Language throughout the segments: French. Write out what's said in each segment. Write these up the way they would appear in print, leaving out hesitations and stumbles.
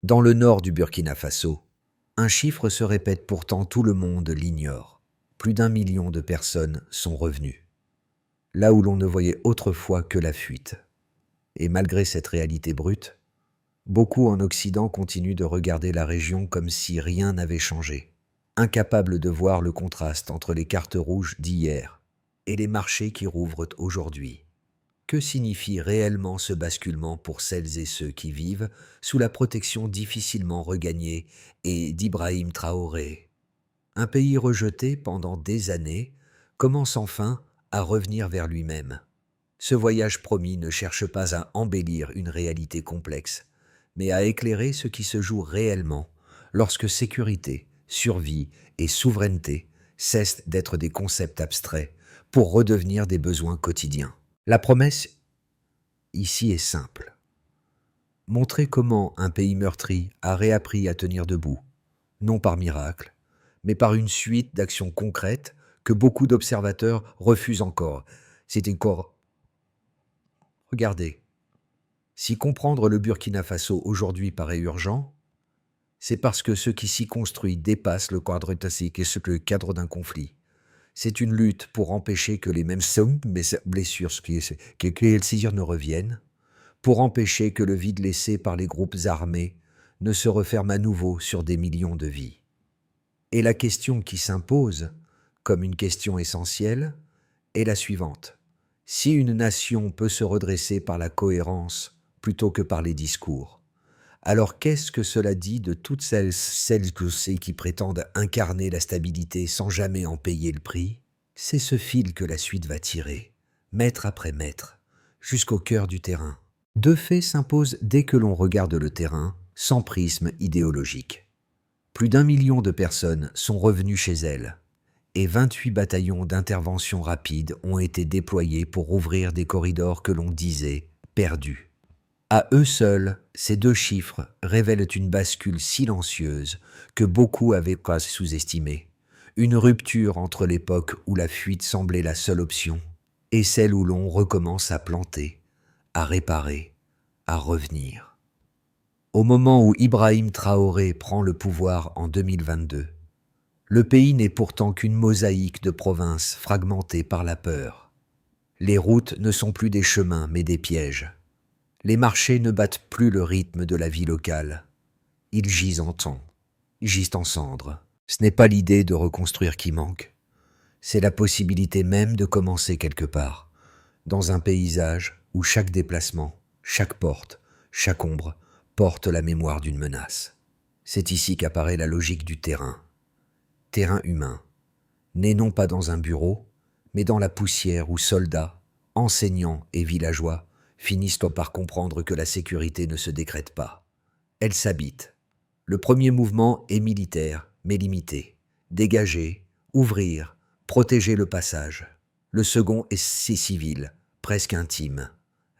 Dans le nord du Burkina Faso, un chiffre se répète pourtant tout le monde l'ignore. Plus d'1 million de personnes sont revenues, là où l'on ne voyait autrefois que la fuite. Et malgré cette réalité brute, beaucoup en Occident continuent de regarder la région comme si rien n'avait changé, incapables de voir le contraste entre les cartes rouges d'hier et les marchés qui rouvrent aujourd'hui. Que signifie réellement ce basculement pour celles et ceux qui vivent sous la protection difficilement regagnée et d'Ibrahim Traoré? Un pays rejeté pendant des années commence enfin à revenir vers lui-même. Ce voyage promis ne cherche pas à embellir une réalité complexe, mais à éclairer ce qui se joue réellement lorsque sécurité, survie et souveraineté cessent d'être des concepts abstraits pour redevenir des besoins quotidiens. La promesse ici est simple. Montrer comment un pays meurtri a réappris à tenir debout, non par miracle, mais par une suite d'actions concrètes que beaucoup d'observateurs refusent encore. C'est encore... Regardez, si comprendre le Burkina Faso aujourd'hui paraît urgent, c'est parce que ce qui s'y construit dépasse le cadre classique et le cadre d'un conflit. C'est une lutte pour empêcher que les mêmes blessures ne reviennent, pour empêcher que le vide laissé par les groupes armés ne se referme à nouveau sur des millions de vies. Et la question qui s'impose, comme une question essentielle, est la suivante. Si une nation peut se redresser par la cohérence plutôt que par les discours, alors qu'est-ce que cela dit de toutes celles qui prétendent incarner la stabilité sans jamais en payer le prix? C'est ce fil que la suite va tirer, mètre après mètre, jusqu'au cœur du terrain. Deux faits s'imposent dès que l'on regarde le terrain, sans prisme idéologique. Plus d'1 million de personnes sont revenues chez elles, et 28 bataillons d'intervention rapide ont été déployés pour ouvrir des corridors que l'on disait perdus. À eux seuls, ces deux chiffres révèlent une bascule silencieuse que beaucoup avaient sous-estimée, une rupture entre l'époque où la fuite semblait la seule option et celle où l'on recommence à planter, à réparer, à revenir. Au moment où Ibrahim Traoré prend le pouvoir en 2022, le pays n'est pourtant qu'une mosaïque de provinces fragmentées par la peur. Les routes ne sont plus des chemins mais des pièges. Les marchés ne battent plus le rythme de la vie locale. Ils gisent en temps, gisent en cendres. Ce n'est pas l'idée de reconstruire qui manque, c'est la possibilité même de commencer quelque part, dans un paysage où chaque déplacement, chaque porte, chaque ombre porte la mémoire d'une menace. C'est ici qu'apparaît la logique du terrain. Terrain humain, né non pas dans un bureau, mais dans la poussière où soldats, enseignants et villageois finissent par comprendre que la sécurité ne se décrète pas. Elle s'habite. Le premier mouvement est militaire, mais limité. Dégager, ouvrir, protéger le passage. Le second est civil, presque intime.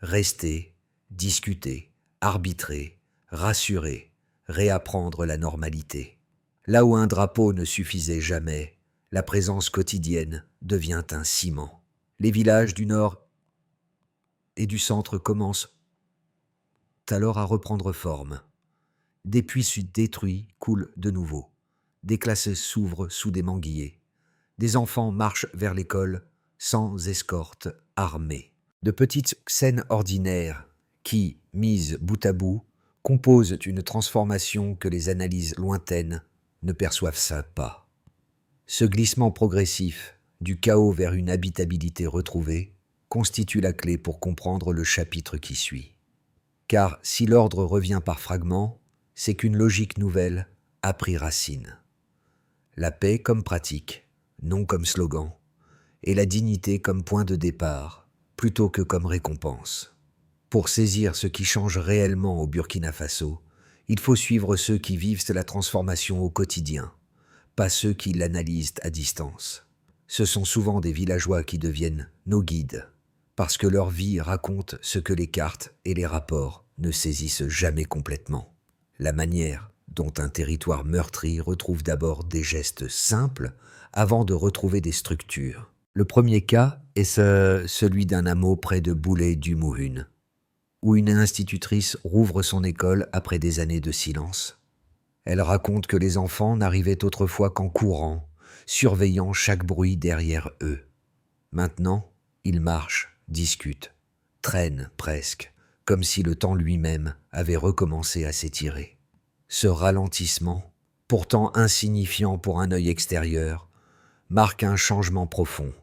Rester, discuter, arbitrer, rassurer, réapprendre la normalité. Là où un drapeau ne suffisait jamais, la présence quotidienne devient un ciment. Les villages du nord et du centre commencent alors à reprendre forme. Des puits détruits coulent de nouveau. Des classes s'ouvrent sous des manguiers. Des enfants marchent vers l'école sans escorte armée. De petites scènes ordinaires qui, mises bout à bout, composent une transformation que les analyses lointaines ne perçoivent pas. Ce glissement progressif du chaos vers une habitabilité retrouvée constitue la clé pour comprendre le chapitre qui suit. Car si l'ordre revient par fragments, c'est qu'une logique nouvelle a pris racine. La paix comme pratique, non comme slogan, et la dignité comme point de départ, plutôt que comme récompense. Pour saisir ce qui change réellement au Burkina Faso, il faut suivre ceux qui vivent la transformation au quotidien, pas ceux qui l'analysent à distance. Ce sont souvent des villageois qui deviennent nos guides, parce que leur vie raconte ce que les cartes et les rapports ne saisissent jamais complètement. La manière dont un territoire meurtri retrouve d'abord des gestes simples avant de retrouver des structures. Le premier cas est celui d'un hameau près de Boulé du Mouhune. où une institutrice rouvre son école après des années de silence. Elle raconte que les enfants n'arrivaient autrefois qu'en courant, surveillant chaque bruit derrière eux. Maintenant, ils marchent, discutent, traînent presque, comme si le temps lui-même avait recommencé à s'étirer. Ce ralentissement, pourtant insignifiant pour un œil extérieur, marque un changement profond.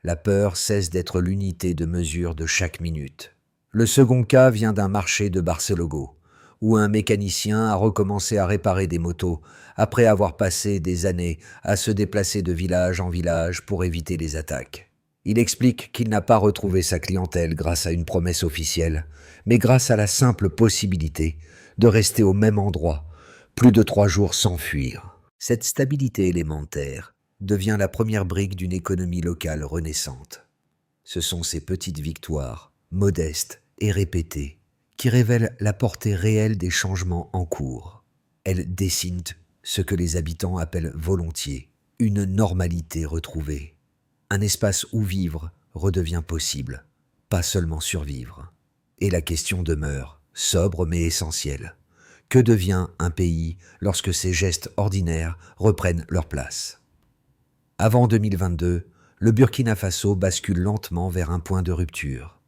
La peur cesse d'être l'unité de mesure de chaque minute. Le second cas vient d'un marché de Barcelogo, où un mécanicien a recommencé à réparer des motos après avoir passé des années à se déplacer de village en village pour éviter les attaques. Il explique qu'il n'a pas retrouvé sa clientèle grâce à une promesse officielle, mais grâce à la simple possibilité de rester au même endroit, plus de 3 jours sans fuir. Cette stabilité élémentaire devient la première brique d'une économie locale renaissante. Ce sont ces petites victoires, modestes et répétées, qui révèlent la portée réelle des changements en cours. Elles dessinent ce que les habitants appellent volontiers une normalité retrouvée. Un espace où vivre redevient possible, pas seulement survivre. Et la question demeure, sobre mais essentielle. Que devient un pays lorsque ces gestes ordinaires reprennent leur place ? Avant 2022, le Burkina Faso bascule lentement vers un point de rupture.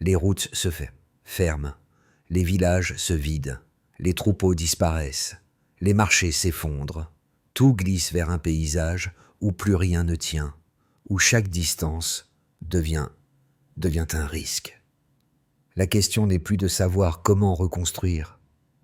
Les routes se ferment, les villages se vident, les troupeaux disparaissent, les marchés s'effondrent. Tout glisse vers un paysage où plus rien ne tient, où chaque distance devient un risque. La question n'est plus de savoir comment reconstruire,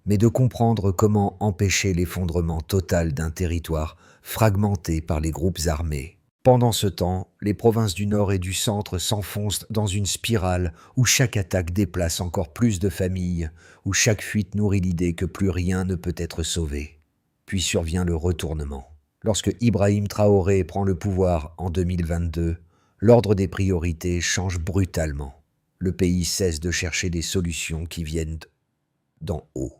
mais de comprendre comment empêcher l'effondrement total d'un territoire fragmenté par les groupes armés. Pendant ce temps, les provinces du Nord et du Centre s'enfoncent dans une spirale où chaque attaque déplace encore plus de familles, où chaque fuite nourrit l'idée que plus rien ne peut être sauvé. Puis survient le retournement. Lorsque Ibrahim Traoré prend le pouvoir en 2022, l'ordre des priorités change brutalement. Le pays cesse de chercher des solutions qui viennent d'en haut.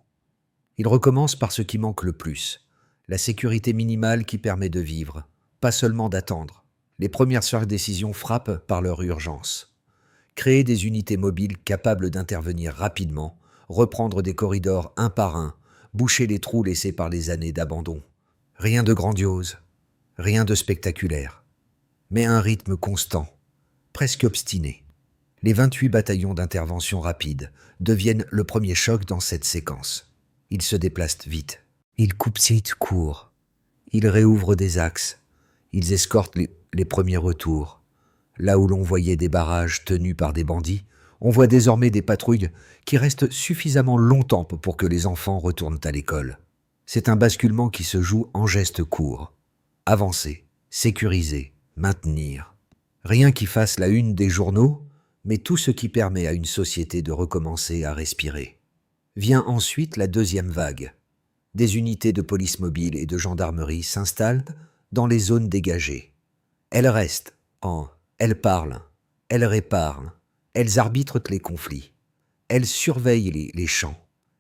Il recommence par ce qui manque le plus, la sécurité minimale qui permet de vivre, pas seulement d'attendre. Les premières décisions frappent par leur urgence. Créer des unités mobiles capables d'intervenir rapidement, reprendre des corridors un par un, boucher les trous laissés par les années d'abandon. Rien de grandiose, rien de spectaculaire, mais un rythme constant, presque obstiné. Les 28 bataillons d'intervention rapide deviennent le premier choc dans cette séquence. Ils se déplacent vite, ils coupent court, ils réouvrent des axes, ils escortent les premiers retours. Là où l'on voyait des barrages tenus par des bandits, on voit désormais des patrouilles qui restent suffisamment longtemps pour que les enfants retournent à l'école. C'est un basculement qui se joue en gestes courts. Avancer, sécuriser, maintenir. Rien qui fasse la une des journaux, mais tout ce qui permet à une société de recommencer à respirer. Vient ensuite la deuxième vague. Des unités de police mobile et de gendarmerie s'installent dans les zones dégagées. Elles restent, elles parlent, elles réparent, elles arbitrent les conflits, elles surveillent les champs,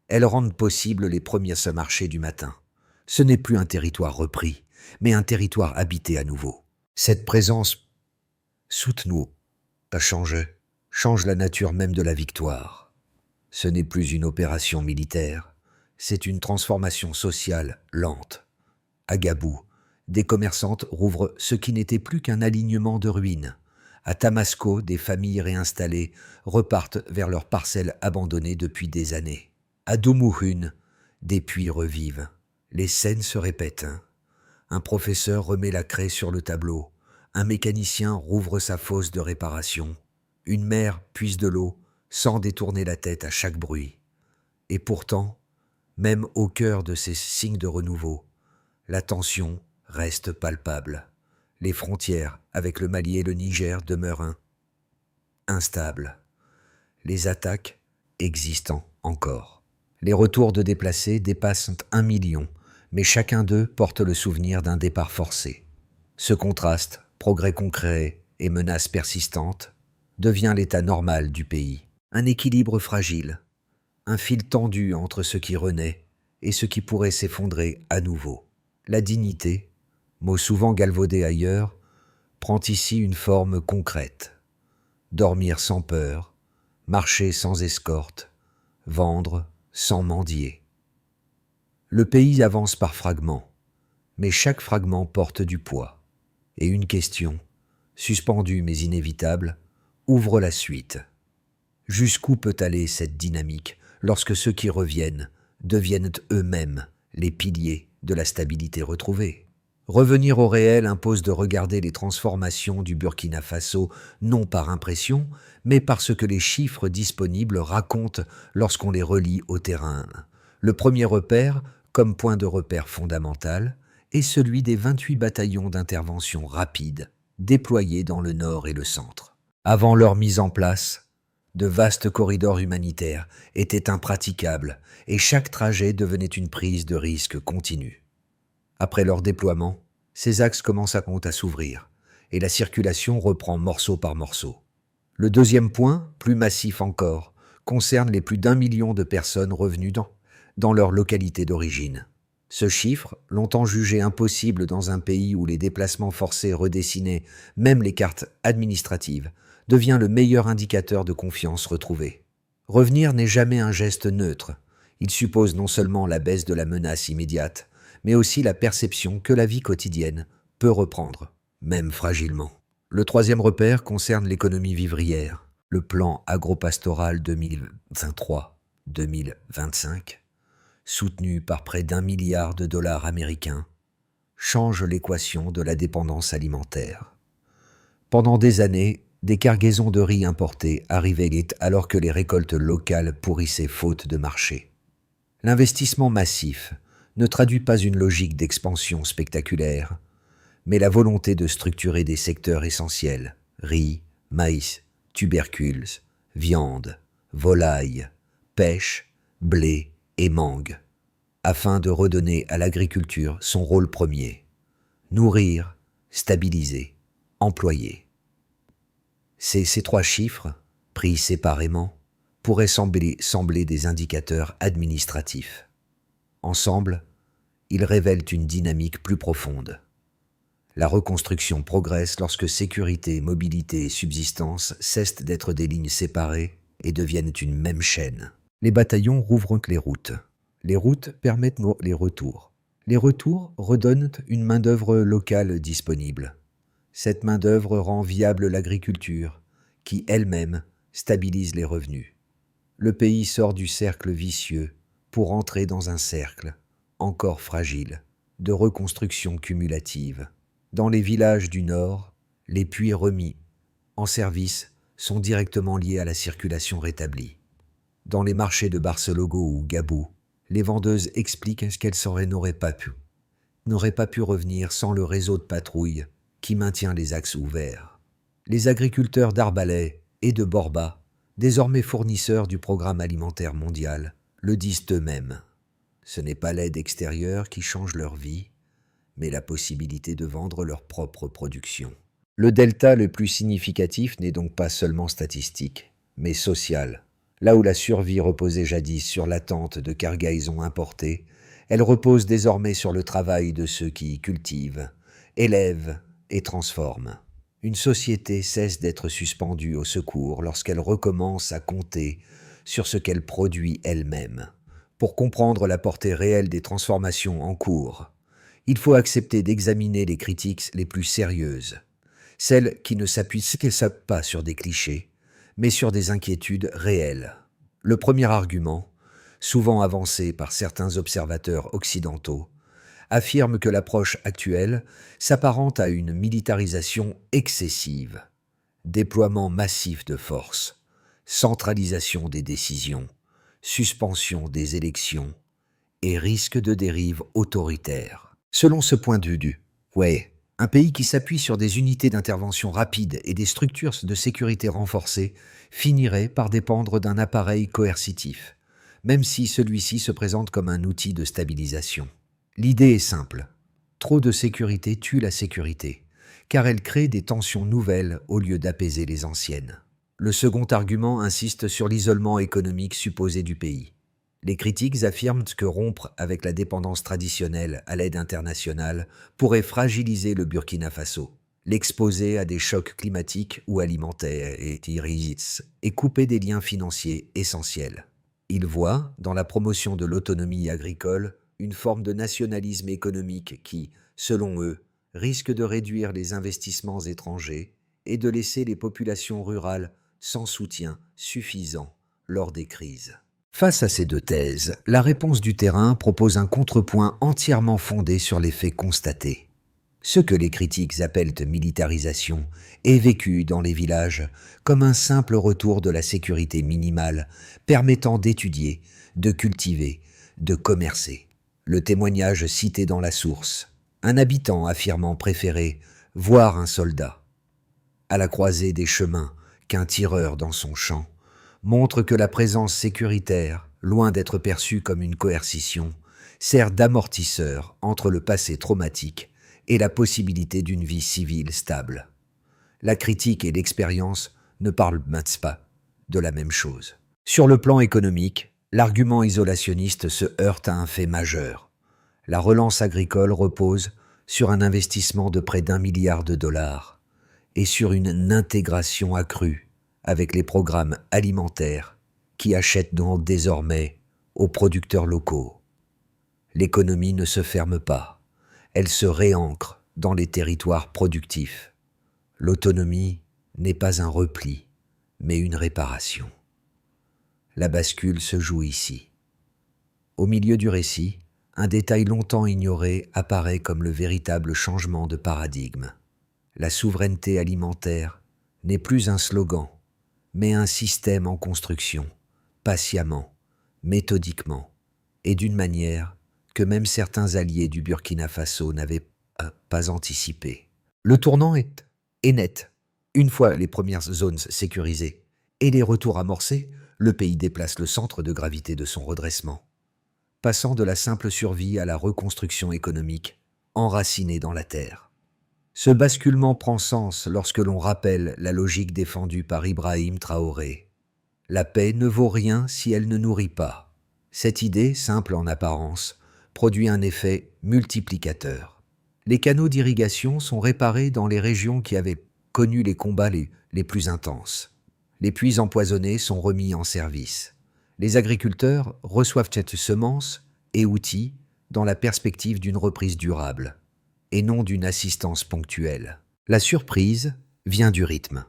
elles rendent possible les premiers marchés du matin. Ce n'est plus un territoire repris, mais un territoire habité à nouveau. Cette présence soutenue change la nature même de la victoire. Ce n'est plus une opération militaire, c'est une transformation sociale lente. À Gabou, des commerçantes rouvrent ce qui n'était plus qu'un alignement de ruines. À Tamasco, des familles réinstallées repartent vers leurs parcelles abandonnées depuis des années. À Doumouhune, des puits revivent. Les scènes se répètent. Un professeur remet la craie sur le tableau. Un mécanicien rouvre sa fosse de réparation. Une mère puise de l'eau sans détourner la tête à chaque bruit. Et pourtant, même au cœur de ces signes de renouveau, la tension reste palpable. Les frontières avec le Mali et le Niger demeurent instables. Les attaques existent encore. Les retours de déplacés dépassent 1 million, mais chacun d'eux porte le souvenir d'un départ forcé. Ce contraste, progrès concret et menaces persistantes, devient l'état normal du pays. Un équilibre fragile, un fil tendu entre ce qui renaît et ce qui pourrait s'effondrer à nouveau. La dignité, mot souvent galvaudé ailleurs, prend ici une forme concrète. Dormir sans peur, marcher sans escorte, vendre sans mendier. Le pays avance par fragments, mais chaque fragment porte du poids. Et une question, suspendue mais inévitable, ouvre la suite. Jusqu'où peut aller cette dynamique lorsque ceux qui reviennent deviennent eux-mêmes les piliers de la stabilité retrouvée? Revenir au réel impose de regarder les transformations du Burkina Faso non par impression, mais parce que les chiffres disponibles racontent lorsqu'on les relie au terrain. Le premier repère, comme point de repère fondamental, est celui des 28 bataillons d'intervention rapide déployés dans le nord et le centre. Avant leur mise en place, de vastes corridors humanitaires étaient impraticables et chaque trajet devenait une prise de risque continue. Après leur déploiement, ces axes commencent à s'ouvrir et la circulation reprend morceau par morceau. Le deuxième point, plus massif encore, concerne les plus d'1 million de personnes revenues dans leur localité d'origine. Ce chiffre, longtemps jugé impossible dans un pays où les déplacements forcés redessinaient même les cartes administratives, devient le meilleur indicateur de confiance retrouvée. Revenir n'est jamais un geste neutre. Il suppose non seulement la baisse de la menace immédiate, mais aussi la perception que la vie quotidienne peut reprendre, même fragilement. Le troisième repère concerne l'économie vivrière. Le plan agropastoral 2023-2025, soutenu par près d'1 milliard de dollars américains, change l'équation de la dépendance alimentaire. Pendant des années, des cargaisons de riz importés arrivaient alors que les récoltes locales pourrissaient faute de marché. L'investissement massif ne traduit pas une logique d'expansion spectaculaire, mais la volonté de structurer des secteurs essentiels, riz, maïs, tubercules, viande, volaille, pêche, blé et mangue, afin de redonner à l'agriculture son rôle premier, nourrir, stabiliser, employer. Ces trois chiffres, pris séparément, pourraient sembler des indicateurs administratifs. Ensemble, ils révèlent une dynamique plus profonde. La reconstruction progresse lorsque sécurité, mobilité et subsistance cessent d'être des lignes séparées et deviennent une même chaîne. Les bataillons rouvrent les routes. Les routes permettent les retours. Les retours redonnent une main-d'œuvre locale disponible. Cette main-d'œuvre rend viable l'agriculture, qui elle-même stabilise les revenus. Le pays sort du cercle vicieux pour entrer dans un cercle, encore fragile, de reconstruction cumulative. Dans les villages du Nord, les puits remis en service sont directement liés à la circulation rétablie. Dans les marchés de Barcelogo ou Gabou, les vendeuses expliquent qu'elles n'auraient pas pu revenir sans le réseau de patrouilles qui maintient les axes ouverts. Les agriculteurs d'Arbalais et de Borba, désormais fournisseurs du programme alimentaire mondial, le disent eux-mêmes. Ce n'est pas l'aide extérieure qui change leur vie, mais la possibilité de vendre leur propre production. Le delta le plus significatif n'est donc pas seulement statistique, mais social. Là où la survie reposait jadis sur l'attente de cargaisons importées, elle repose désormais sur le travail de ceux qui cultivent, élèvent et transforment. Une société cesse d'être suspendue au secours lorsqu'elle recommence à compter sur ce qu'elle produit elle-même. Pour comprendre la portée réelle des transformations en cours, il faut accepter d'examiner les critiques les plus sérieuses, celles qui ne s'appuient pas sur des clichés, mais sur des inquiétudes réelles. Le premier argument, souvent avancé par certains observateurs occidentaux, affirme que l'approche actuelle s'apparente à une militarisation excessive, déploiement massif de forces, centralisation des décisions, suspension des élections et risque de dérive autoritaire. Selon ce point de vue, un pays qui s'appuie sur des unités d'intervention rapides et des structures de sécurité renforcées finirait par dépendre d'un appareil coercitif, même si celui-ci se présente comme un outil de stabilisation. L'idée est simple. Trop de sécurité tue la sécurité, car elle crée des tensions nouvelles au lieu d'apaiser les anciennes. Le second argument insiste sur l'isolement économique supposé du pays. Les critiques affirment que rompre avec la dépendance traditionnelle à l'aide internationale pourrait fragiliser le Burkina Faso, l'exposer à des chocs climatiques ou alimentaires et couper des liens financiers essentiels. Ils voient, dans la promotion de l'autonomie agricole, une forme de nationalisme économique qui, selon eux, risque de réduire les investissements étrangers et de laisser les populations rurales sans soutien suffisant lors des crises. Face à ces deux thèses, la réponse du terrain propose un contrepoint entièrement fondé sur les faits constatés. Ce que les critiques appellent militarisation est vécu dans les villages comme un simple retour de la sécurité minimale permettant d'étudier, de cultiver, de commercer. Le témoignage cité dans la source, un habitant affirmant préférer voir un soldat à la croisée des chemins qu'un tireur dans son champ, montre que la présence sécuritaire, loin d'être perçue comme une coercition, sert d'amortisseur entre le passé traumatique et la possibilité d'une vie civile stable. La critique et l'expérience ne parlent même pas de la même chose. Sur le plan économique, l'argument isolationniste se heurte à un fait majeur. La relance agricole repose sur un investissement de près d'1 milliard de dollars et sur une intégration accrue avec les programmes alimentaires qui achètent donc désormais aux producteurs locaux. L'économie ne se ferme pas, elle se réancre dans les territoires productifs. L'autonomie n'est pas un repli, mais une réparation. La bascule se joue ici. Au milieu du récit, un détail longtemps ignoré apparaît comme le véritable changement de paradigme. La souveraineté alimentaire n'est plus un slogan, mais un système en construction, patiemment, méthodiquement, et d'une manière que même certains alliés du Burkina Faso n'avaient pas anticipé. Le tournant est net. Une fois les premières zones sécurisées et les retours amorcés, le pays déplace le centre de gravité de son redressement, passant de la simple survie à la reconstruction économique, enracinée dans la terre. Ce basculement prend sens lorsque l'on rappelle la logique défendue par Ibrahim Traoré. La paix ne vaut rien si elle ne nourrit pas. Cette idée, simple en apparence, produit un effet multiplicateur. Les canaux d'irrigation sont réparés dans les régions qui avaient connu les combats les plus intenses. Les puits empoisonnés sont remis en service. Les agriculteurs reçoivent cette semence et outils dans la perspective d'une reprise durable, et non d'une assistance ponctuelle. La surprise vient du rythme.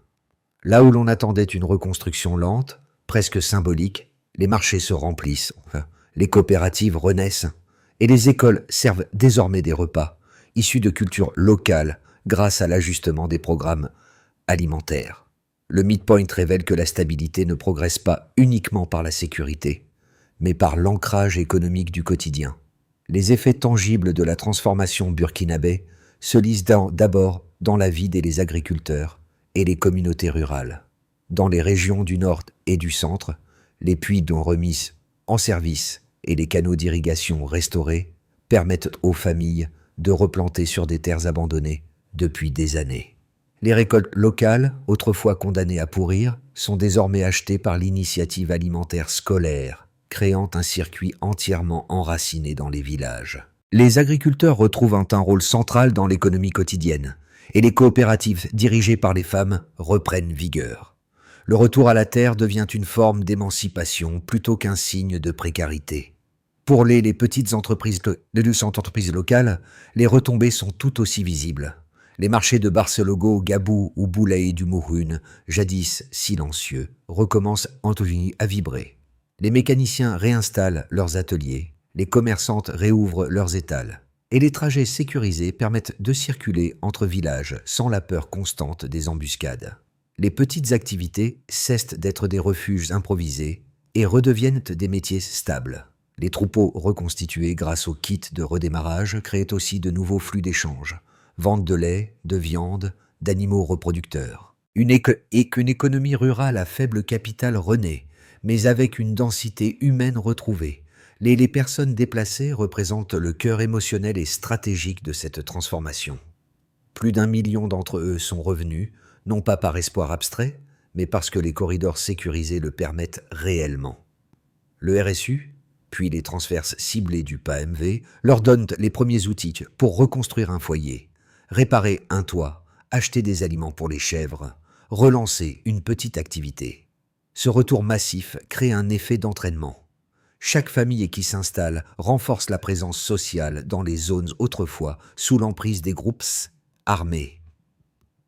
Là où l'on attendait une reconstruction lente, presque symbolique, les marchés se remplissent, les coopératives renaissent, et les écoles servent désormais des repas issus de cultures locales grâce à l'ajustement des programmes alimentaires. Le midpoint révèle que la stabilité ne progresse pas uniquement par la sécurité, mais par l'ancrage économique du quotidien. Les effets tangibles de la transformation burkinabé se lisent d'abord dans la vie des agriculteurs et les communautés rurales. Dans les régions du nord et du centre, les puits dont remis en service et les canaux d'irrigation restaurés permettent aux familles de replanter sur des terres abandonnées depuis des années. Les récoltes locales, autrefois condamnées à pourrir, sont désormais achetées par l'initiative alimentaire scolaire, créant un circuit entièrement enraciné dans les villages. Les agriculteurs retrouvent un rôle central dans l'économie quotidienne, et les coopératives dirigées par les femmes reprennent vigueur. Le retour à la terre devient une forme d'émancipation plutôt qu'un signe de précarité. Pour les petites entreprises, les 200 entreprises locales, les retombées sont tout aussi visibles. Les marchés de Barcelogo, Gabou ou Boulay du Mouhoun, jadis silencieux, recommencent à vibrer. Les mécaniciens réinstallent leurs ateliers, les commerçantes réouvrent leurs étals, et les trajets sécurisés permettent de circuler entre villages sans la peur constante des embuscades. Les petites activités cessent d'être des refuges improvisés et redeviennent des métiers stables. Les troupeaux reconstitués grâce aux kits de redémarrage créent aussi de nouveaux flux d'échanges, vente de lait, de viande, d'animaux reproducteurs. Une économie rurale à faible capital renaît, mais avec une densité humaine retrouvée. Les personnes déplacées représentent le cœur émotionnel et stratégique de cette transformation. Plus d'1 million d'entre eux sont revenus, non pas par espoir abstrait, mais parce que les corridors sécurisés le permettent réellement. Le RSU, puis les transferts ciblés du PAMV, leur donnent les premiers outils pour reconstruire un foyer, réparer un toit, acheter des aliments pour les chèvres, relancer une petite activité. Ce retour massif crée un effet d'entraînement. Chaque famille qui s'installe renforce la présence sociale dans les zones autrefois sous l'emprise des groupes armés.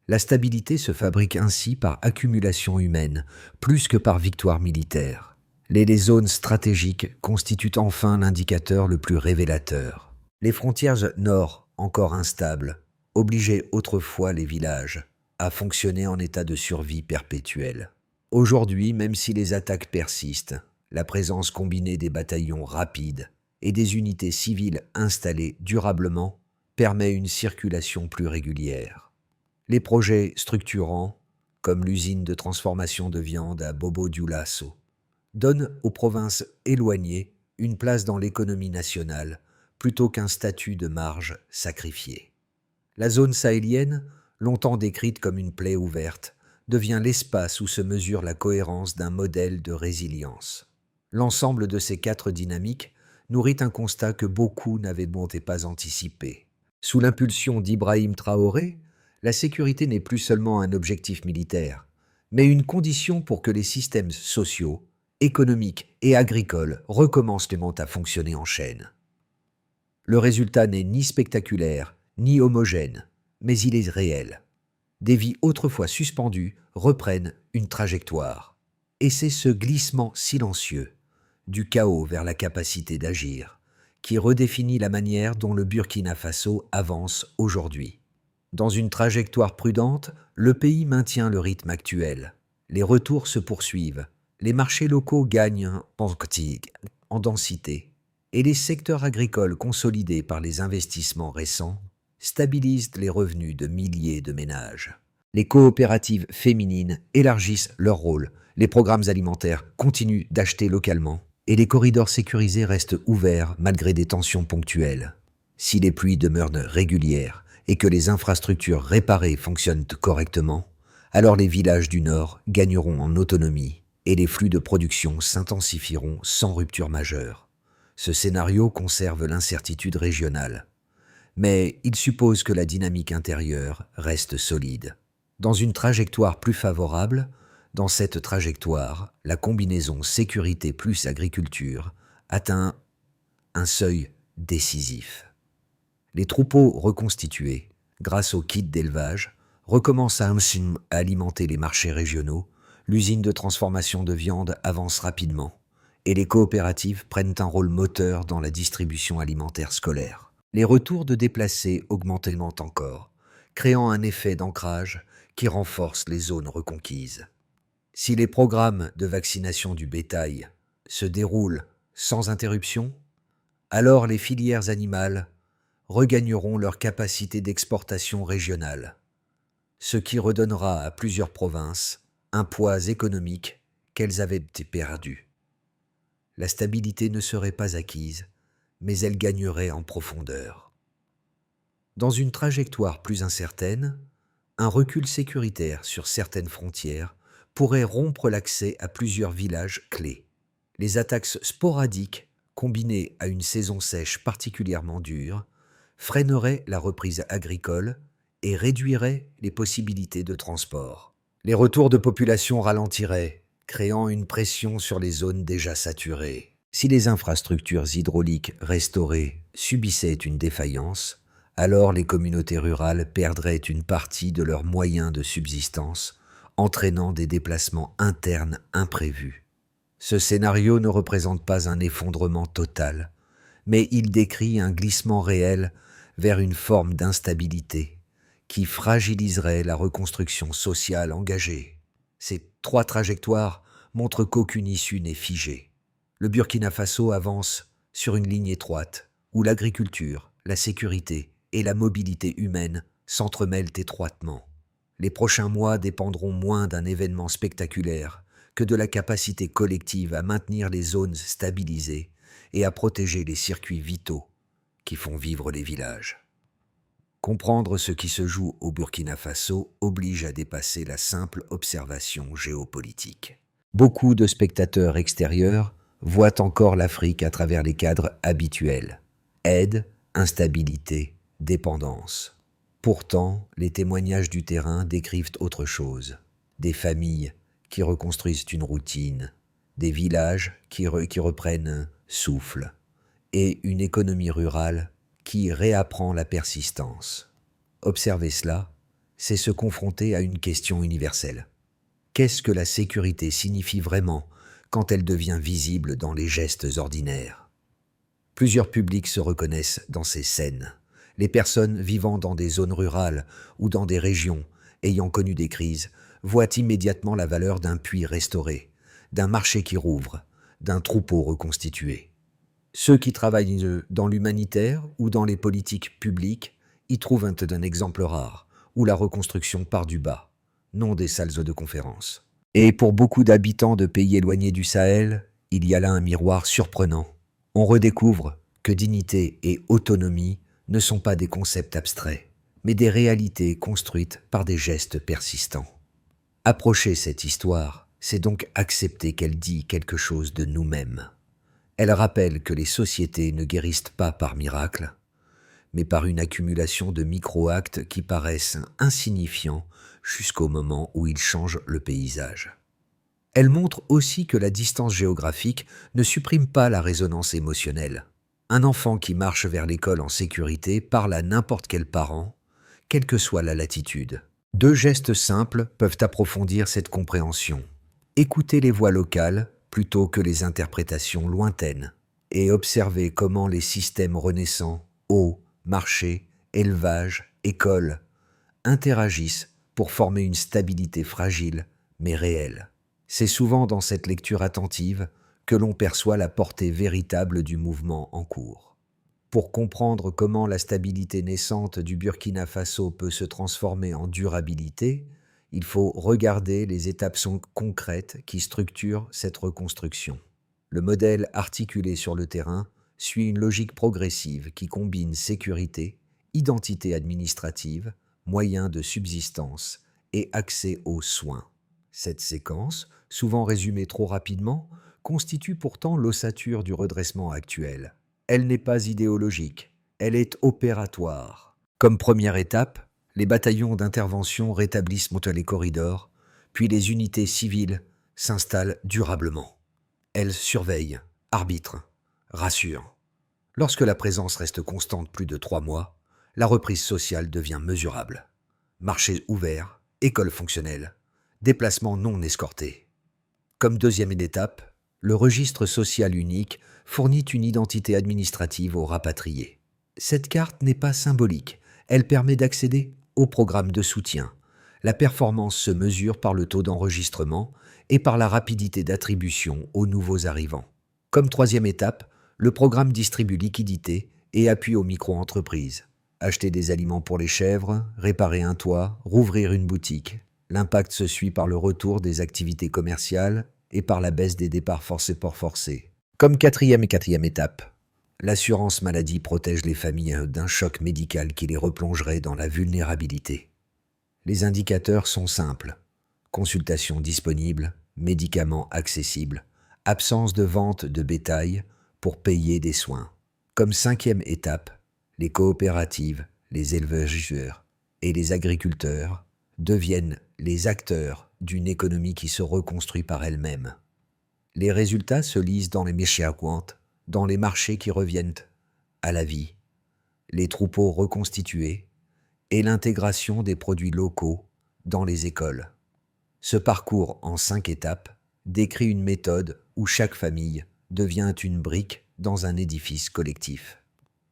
La stabilité se fabrique ainsi par accumulation humaine, plus que par victoire militaire. Les zones stratégiques constituent enfin l'indicateur le plus révélateur. Les frontières nord, encore instables, obligeaient autrefois les villages à fonctionner en état de survie perpétuelle. Aujourd'hui, même si les attaques persistent, la présence combinée des bataillons rapides et des unités civiles installées durablement permet une circulation plus régulière. Les projets structurants, comme l'usine de transformation de viande à Bobo Dioulasso, donnent aux provinces éloignées une place dans l'économie nationale plutôt qu'un statut de marge sacrifié. La zone sahélienne, longtemps décrite comme une plaie ouverte, devient l'espace où se mesure la cohérence d'un modèle de résilience. L'ensemble de ces 4 dynamiques nourrit un constat que beaucoup n'avaient pas anticipé. Sous l'impulsion d'Ibrahim Traoré, la sécurité n'est plus seulement un objectif militaire, mais une condition pour que les systèmes sociaux, économiques et agricoles recommencent à fonctionner en chaîne. Le résultat n'est ni spectaculaire, ni homogène, mais il est réel. Des vies autrefois suspendues reprennent une trajectoire. Et c'est ce glissement silencieux, du chaos vers la capacité d'agir, qui redéfinit la manière dont le Burkina Faso avance aujourd'hui. Dans une trajectoire prudente, le pays maintient le rythme actuel. Les retours se poursuivent, les marchés locaux gagnent en densité, et les secteurs agricoles consolidés par les investissements récents stabilisent les revenus de milliers de ménages. Les coopératives féminines élargissent leur rôle, les programmes alimentaires continuent d'acheter localement, et les corridors sécurisés restent ouverts malgré des tensions ponctuelles. Si les pluies demeurent régulières et que les infrastructures réparées fonctionnent correctement, alors les villages du Nord gagneront en autonomie et les flux de production s'intensifieront sans rupture majeure. Ce scénario conserve l'incertitude régionale, mais il suppose que la dynamique intérieure reste solide. Dans une trajectoire plus favorable, dans cette trajectoire, la combinaison sécurité plus agriculture atteint un seuil décisif. Les troupeaux reconstitués, grâce aux kits d'élevage, recommencent à alimenter les marchés régionaux, l'usine de transformation de viande avance rapidement, et les coopératives prennent un rôle moteur dans la distribution alimentaire scolaire. Les retours de déplacés augmentent encore, créant un effet d'ancrage qui renforce les zones reconquises. Si les programmes de vaccination du bétail se déroulent sans interruption, alors les filières animales regagneront leur capacité d'exportation régionale, ce qui redonnera à plusieurs provinces un poids économique qu'elles avaient perdu. La stabilité ne serait pas acquise, mais elle gagnerait en profondeur. Dans une trajectoire plus incertaine, un recul sécuritaire sur certaines frontières pourrait rompre l'accès à plusieurs villages clés. Les attaques sporadiques, combinées à une saison sèche particulièrement dure, freineraient la reprise agricole et réduiraient les possibilités de transport. Les retours de population ralentiraient, créant une pression sur les zones déjà saturées. Si les infrastructures hydrauliques restaurées subissaient une défaillance, alors les communautés rurales perdraient une partie de leurs moyens de subsistance, entraînant des déplacements internes imprévus. Ce scénario ne représente pas un effondrement total, mais il décrit un glissement réel vers une forme d'instabilité qui fragiliserait la reconstruction sociale engagée. Ces 3 trajectoires montrent qu'aucune issue n'est figée. Le Burkina Faso avance sur une ligne étroite où l'agriculture, la sécurité et la mobilité humaine s'entremêlent étroitement. Les prochains mois dépendront moins d'un événement spectaculaire que de la capacité collective à maintenir les zones stabilisées et à protéger les circuits vitaux qui font vivre les villages. Comprendre ce qui se joue au Burkina Faso oblige à dépasser la simple observation géopolitique. Beaucoup de spectateurs extérieurs voient encore l'Afrique à travers les cadres habituels. Aide, instabilité, dépendance. Pourtant, les témoignages du terrain décrivent autre chose. Des familles qui reconstruisent une routine, des villages qui reprennent souffle, et une économie rurale qui réapprend la persistance. Observer cela, c'est se confronter à une question universelle. Qu'est-ce que la sécurité signifie vraiment quand elle devient visible dans les gestes ordinaires? Plusieurs publics se reconnaissent dans ces scènes. Les personnes vivant dans des zones rurales ou dans des régions ayant connu des crises voient immédiatement la valeur d'un puits restauré, d'un marché qui rouvre, d'un troupeau reconstitué. Ceux qui travaillent dans l'humanitaire ou dans les politiques publiques y trouvent un exemple rare, où la reconstruction part du bas, non des salles de conférence. Et pour beaucoup d'habitants de pays éloignés du Sahel, il y a là un miroir surprenant. On redécouvre que dignité et autonomie ne sont pas des concepts abstraits, mais des réalités construites par des gestes persistants. Approcher cette histoire, c'est donc accepter qu'elle dit quelque chose de nous-mêmes. Elle rappelle que les sociétés ne guérissent pas par miracle, mais par une accumulation de micro-actes qui paraissent insignifiants jusqu'au moment où ils changent le paysage. Elle montre aussi que la distance géographique ne supprime pas la résonance émotionnelle. Un enfant qui marche vers l'école en sécurité parle à n'importe quel parent, quelle que soit la latitude. 2 gestes simples peuvent approfondir cette compréhension. Écouter les voix locales plutôt que les interprétations lointaines, et observer comment les systèmes renaissants, eau, marché, élevage, école, interagissent pour former une stabilité fragile mais réelle. C'est souvent dans cette lecture attentive que l'on perçoit la portée véritable du mouvement en cours. Pour comprendre comment la stabilité naissante du Burkina Faso peut se transformer en durabilité, il faut regarder les étapes concrètes qui structurent cette reconstruction. Le modèle articulé sur le terrain suit une logique progressive qui combine sécurité, identité administrative, moyens de subsistance et accès aux soins. Cette séquence, souvent résumée trop rapidement, constitue pourtant l'ossature du redressement actuel. Elle n'est pas idéologique, elle est opératoire. Comme première étape, les bataillons d'intervention rétablissent les corridors, puis les unités civiles s'installent durablement. Elles surveillent, arbitrent, rassurent. Lorsque la présence reste constante plus de 3 mois, la reprise sociale devient mesurable. Marchés ouverts, écoles fonctionnelles, déplacements non escortés. Comme deuxième étape, le registre social unique fournit une identité administrative aux rapatriés. Cette carte n'est pas symbolique, elle permet d'accéder aux programmes de soutien. La performance se mesure par le taux d'enregistrement et par la rapidité d'attribution aux nouveaux arrivants. Comme troisième étape, le programme distribue liquidités et appui aux micro-entreprises. Acheter des aliments pour les chèvres, réparer un toit, rouvrir une boutique. L'impact se suit par le retour des activités commerciales et par la baisse des départs forcés pour forcés. Comme quatrième étape, l'assurance maladie protège les familles d'un choc médical qui les replongerait dans la vulnérabilité. Les indicateurs sont simples. Consultations disponibles, médicaments accessibles, absence de vente de bétail pour payer des soins. Comme cinquième étape, les coopératives, les éleveurs et les agriculteurs deviennent les acteurs d'une économie qui se reconstruit par elle-même. Les résultats se lisent dans les méchiaquantes, dans les marchés qui reviennent à la vie, les troupeaux reconstitués et l'intégration des produits locaux dans les écoles. Ce parcours en 5 étapes décrit une méthode où chaque famille devient une brique dans un édifice collectif.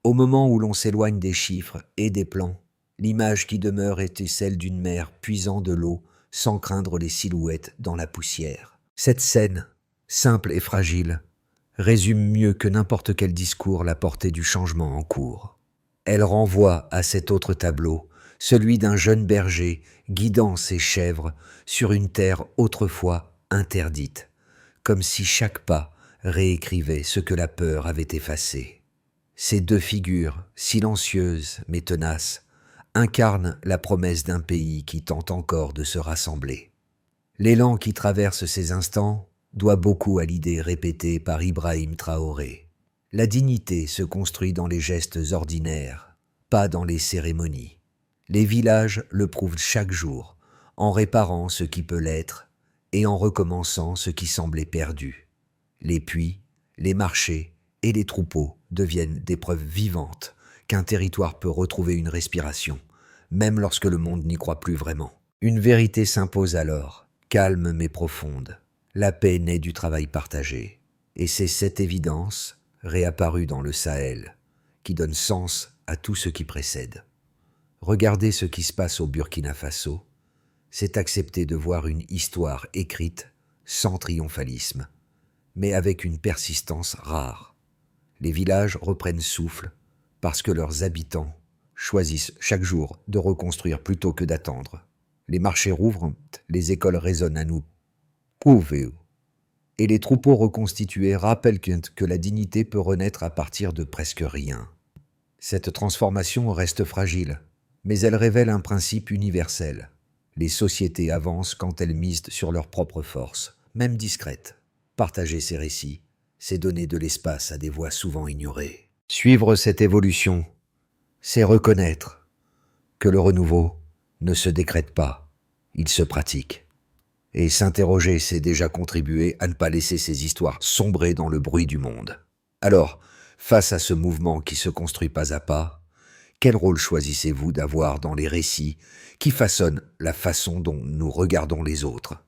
Au moment où l'on s'éloigne des chiffres et des plans, l'image qui demeure était celle d'une mer puisant de l'eau sans craindre les silhouettes dans la poussière. Cette scène, simple et fragile, résume mieux que n'importe quel discours la portée du changement en cours. Elle renvoie à cet autre tableau, celui d'un jeune berger guidant ses chèvres sur une terre autrefois interdite, comme si chaque pas réécrivait ce que la peur avait effacé. Ces 2 figures, silencieuses mais tenaces, incarnent la promesse d'un pays qui tente encore de se rassembler. L'élan qui traverse ces instants doit beaucoup à l'idée répétée par Ibrahim Traoré. La dignité se construit dans les gestes ordinaires, pas dans les cérémonies. Les villages le prouvent chaque jour, en réparant ce qui peut l'être et en recommençant ce qui semblait perdu. Les puits, les marchés et les troupeaux deviennent des preuves vivantes qu'un territoire peut retrouver une respiration, même lorsque le monde n'y croit plus vraiment. Une vérité s'impose alors, calme mais profonde. La paix naît du travail partagé. Et c'est cette évidence, réapparue dans le Sahel, qui donne sens à tout ce qui précède. Regarder ce qui se passe au Burkina Faso, c'est accepter de voir une histoire écrite sans triomphalisme, mais avec une persistance rare. Les villages reprennent souffle parce que leurs habitants choisissent chaque jour de reconstruire plutôt que d'attendre. Les marchés rouvrent, les écoles résonnent à nous. Pouvez-vous. Et les troupeaux reconstitués rappellent que la dignité peut renaître à partir de presque rien. Cette transformation reste fragile, mais elle révèle un principe universel. Les sociétés avancent quand elles misent sur leurs propres forces, même discrètes. Partager ces récits, c'est donner de l'espace à des voix souvent ignorées. Suivre cette évolution, c'est reconnaître que le renouveau ne se décrète pas, il se pratique. Et s'interroger, c'est déjà contribuer à ne pas laisser ces histoires sombrer dans le bruit du monde. Alors, face à ce mouvement qui se construit pas à pas, quel rôle choisissez-vous d'avoir dans les récits qui façonnent la façon dont nous regardons les autres ?